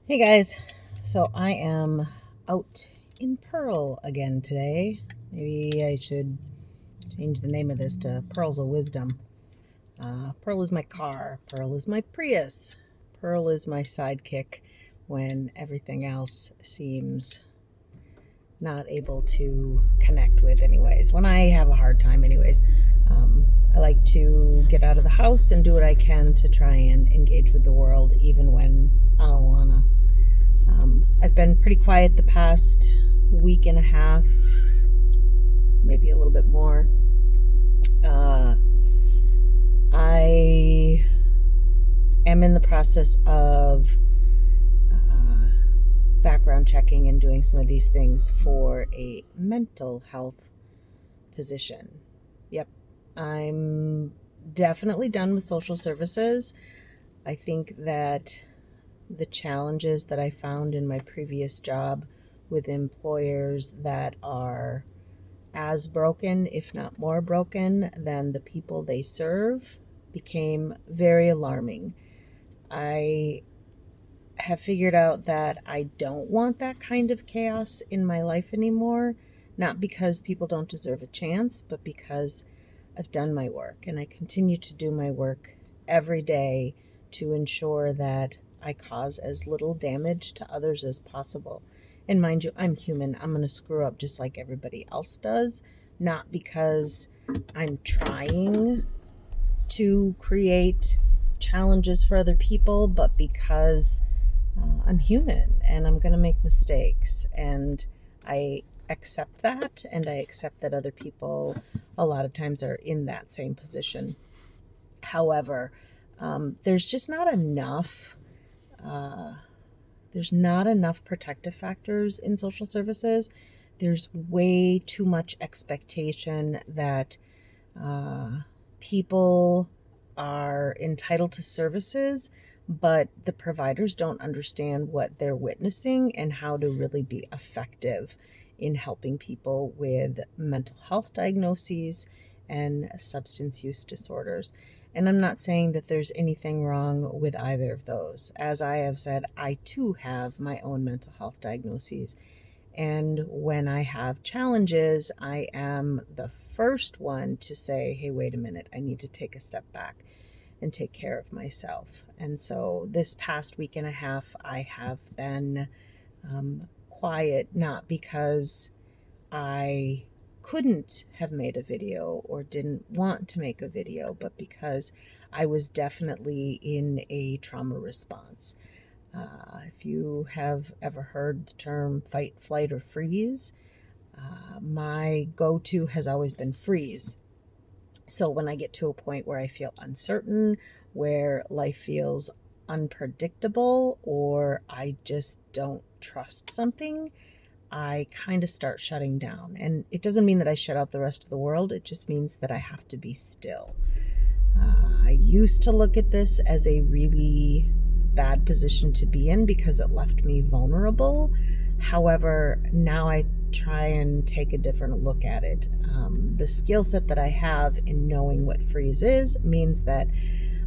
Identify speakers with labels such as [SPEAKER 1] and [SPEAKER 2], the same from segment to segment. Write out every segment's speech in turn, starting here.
[SPEAKER 1] Hey guys, so I am out in Pearl again today. Maybe I should change the name of this to Pearls of Wisdom. Pearl is my car, Pearl is my Prius, Pearl is my sidekick when everything else seems not able to connect with, anyways. When I have a hard time, anyways. I like to get out of the house and do what I can to try and engage with the world, even when I don't want to. I've been pretty quiet the past week and a half, maybe a little bit more. I am in the process of background checking and doing some of these things for a mental health position. Yep, I'm definitely done with social services. I think that the challenges that I found in my previous job with employers that are as broken, if not more broken, than the people they serve became very alarming. I have figured out that I don't want that kind of chaos in my life anymore, not because people don't deserve a chance, but because I've done my work and I continue to do my work every day to ensure that I cause as little damage to others as possible. And mind you, I'm human. I'm going to screw up just like everybody else does, not because I'm trying to create challenges for other people, but because I'm human and I'm going to make mistakes. And I accept that, and I accept that other people a lot of times are in that same position. However, there's just not enough. There's not enough protective factors in social services. There's way too much expectation that people are entitled to services, but the providers don't understand what they're witnessing and how to really be effective in helping people with mental health diagnoses and substance use disorders. And I'm not saying that there's anything wrong with either of those. As I have said, I too have my own mental health diagnoses. And when I have challenges, I am the first one to say, hey, wait a minute, I need to take a step back and take care of myself. And so this past week and a half, I have been quiet, not because I couldn't have made a video or didn't want to make a video, but because I was definitely in a trauma response. If you have ever heard the term fight, flight, or freeze, my go to has always been freeze. So when I get to a point where I feel uncertain, where life feels unpredictable, or I just don't trust something, I kind of start shutting down. And it doesn't mean that I shut out the rest of the world, it just means that I have to be still. I used to look at this as a really bad position to be in because it left me vulnerable. However, now I try and take a different look at it. The skill set that I have in knowing what freeze is means that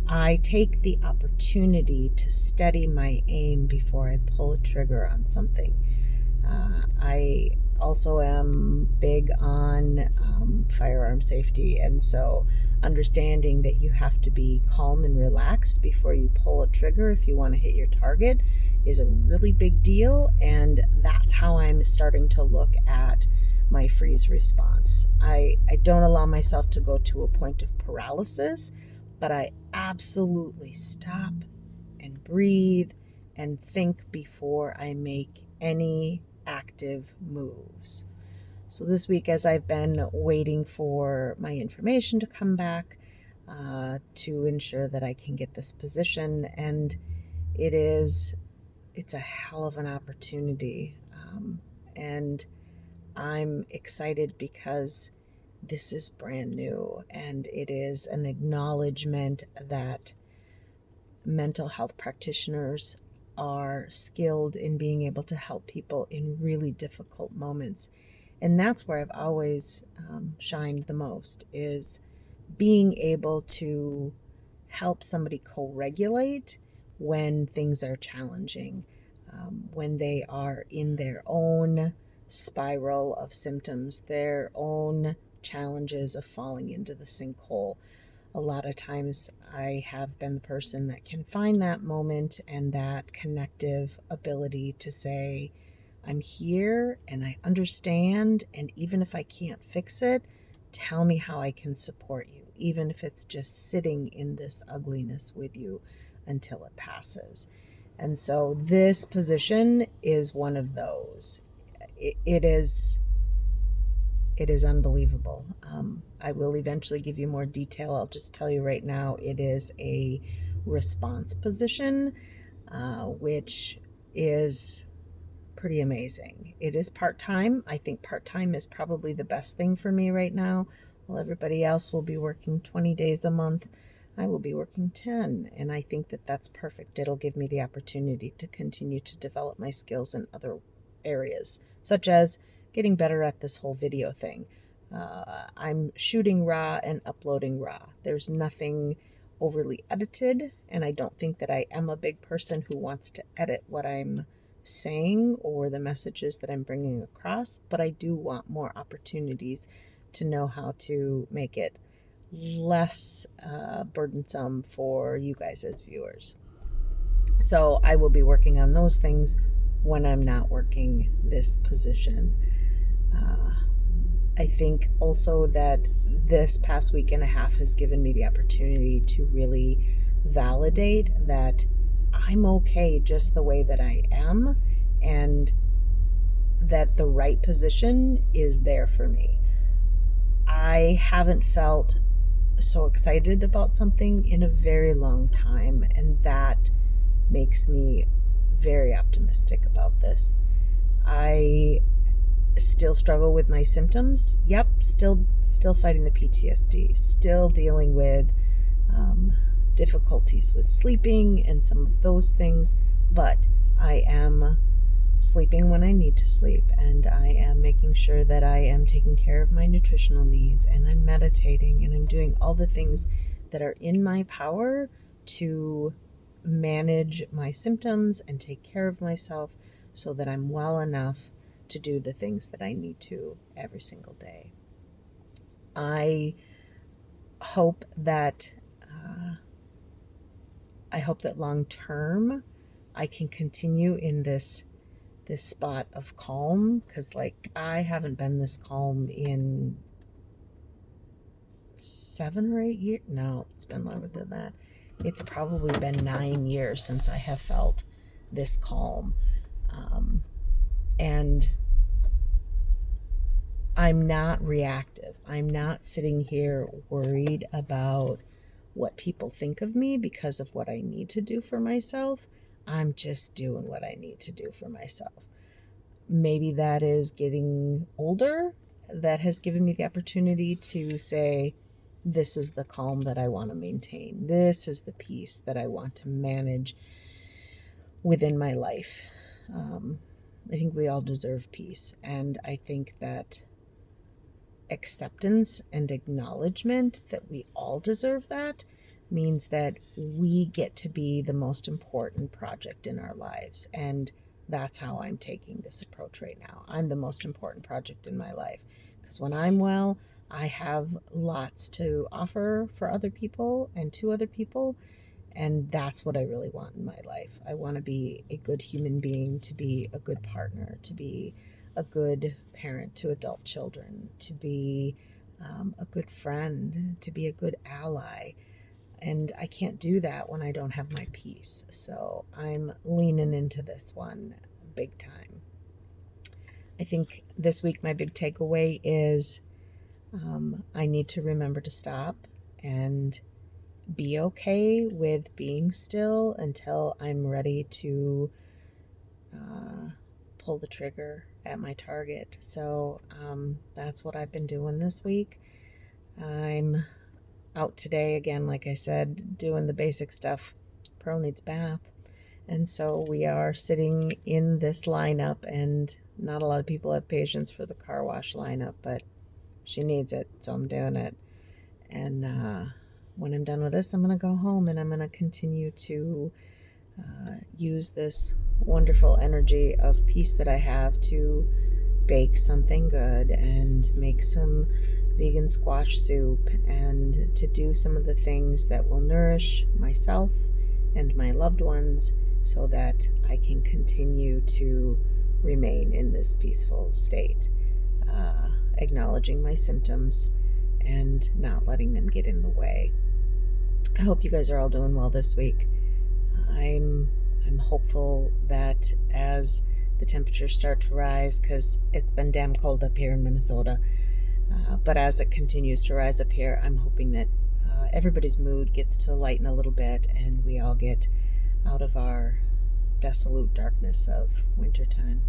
[SPEAKER 1] I take the opportunity to steady my aim before I pull a trigger on something. I also am big on firearm safety, and so understanding that you have to be calm and relaxed before you pull a trigger if you want to hit your target is a really big deal, and that's how I'm starting to look at my freeze response. I don't allow myself to go to a point of paralysis, but I absolutely stop and breathe and think before I make any active moves. So this week, as I've been waiting for my information to come back to ensure that I can get this position, and it's a hell of an opportunity, and I'm excited because this is brand new, and it is an acknowledgement that mental health practitioners are skilled in being able to help people in really difficult moments. And that's where I've always shined the most, is being able to help somebody co-regulate when things are challenging. when they are in their own spiral of symptoms, their own challenges of falling into the sinkhole. A lot of times I have been the person that can find that moment and that connective ability to say, I'm here and I understand, and even if I can't fix it, tell me how I can support you, even if it's just sitting in this ugliness with you until it passes. And so this position is one of those. It is unbelievable. I will eventually give you more detail. I'll just tell you right now, it is a response position, which is pretty amazing. It is part-time. I think part-time is probably the best thing for me right now. While everybody else will be working 20 days a month, I will be working 10, and I think that that's perfect. It'll give me the opportunity to continue to develop my skills in other areas, such as getting better at this whole video thing. I'm shooting raw and uploading raw. There's nothing overly edited, and I don't think that I am a big person who wants to edit what I'm saying or the messages that I'm bringing across, but I do want more opportunities to know how to make it less burdensome for you guys as viewers. So I will be working on those things when I'm not working this position. I think also that this past week and a half has given me the opportunity to really validate that I'm okay just the way that I am, and that the right position is there for me. I haven't felt so excited about something in a very long time, and that makes me very optimistic about this. I still struggle with my symptoms. Yep, still fighting the PTSD, still dealing with difficulties with sleeping and some of those things, but I am sleeping when I need to sleep, and I am making sure that I am taking care of my nutritional needs, and I'm meditating, and I'm doing all the things that are in my power to manage my symptoms and take care of myself so that I'm well enough to do the things that I need to every single day. I hope that long term I can continue in this spot of calm, because like I haven't been this calm in 7 or 8 years. No, it's been longer than that. It's probably been 9 years since I have felt this calm. And I'm not reactive. I'm not sitting here worried about what people think of me because of what I need to do for myself. I'm just doing what I need to do for myself. Maybe that is getting older. That has given me the opportunity to say, this is the calm that I want to maintain. This is the peace that I want to manage within my life. I think we all deserve peace. And I think that acceptance and acknowledgement that we all deserve that means that we get to be the most important project in our lives. And that's how I'm taking this approach right now. I'm the most important project in my life, because when I'm well, I have lots to offer for other people and to other people. And that's what I really want in my life. I want to be a good human being, to be a good partner, to be a good parent to adult children, to be a good friend, to be a good ally. And I can't do that when I don't have my peace. So I'm leaning into this one big time. I think this week my big takeaway is I need to remember to stop and be okay with being still until I'm ready to pull the trigger at my target. So that's what I've been doing this week. I'm out today again, like I said, doing the basic stuff. Pearl needs bath. And so we are sitting in this lineup, and not a lot of people have patience for the car wash lineup, but she needs it, so I'm doing it. And when I'm done with this, I'm going to go home, and I'm going to continue to use this wonderful energy of peace that I have to bake something good and make some vegan squash soup and to do some of the things that will nourish myself and my loved ones so that I can continue to remain in this peaceful state, acknowledging my symptoms and not letting them get in the way. I hope you guys are all doing well this week. I'm hopeful that as the temperatures start to rise, because it's been damn cold up here in Minnesota, but as it continues to rise up here, I'm hoping that everybody's mood gets to lighten a little bit and we all get out of our desolate darkness of wintertime.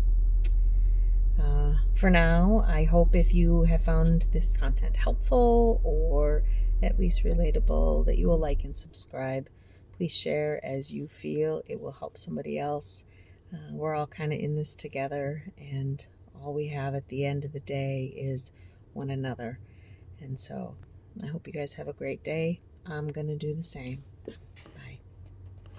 [SPEAKER 1] For now, I hope if you have found this content helpful or at least relatable, that you will like and subscribe. Please share as you feel it will help somebody else. We're all kind of in this together, and all we have at the end of the day is one another. And so I hope you guys have a great day. I'm going to do the same.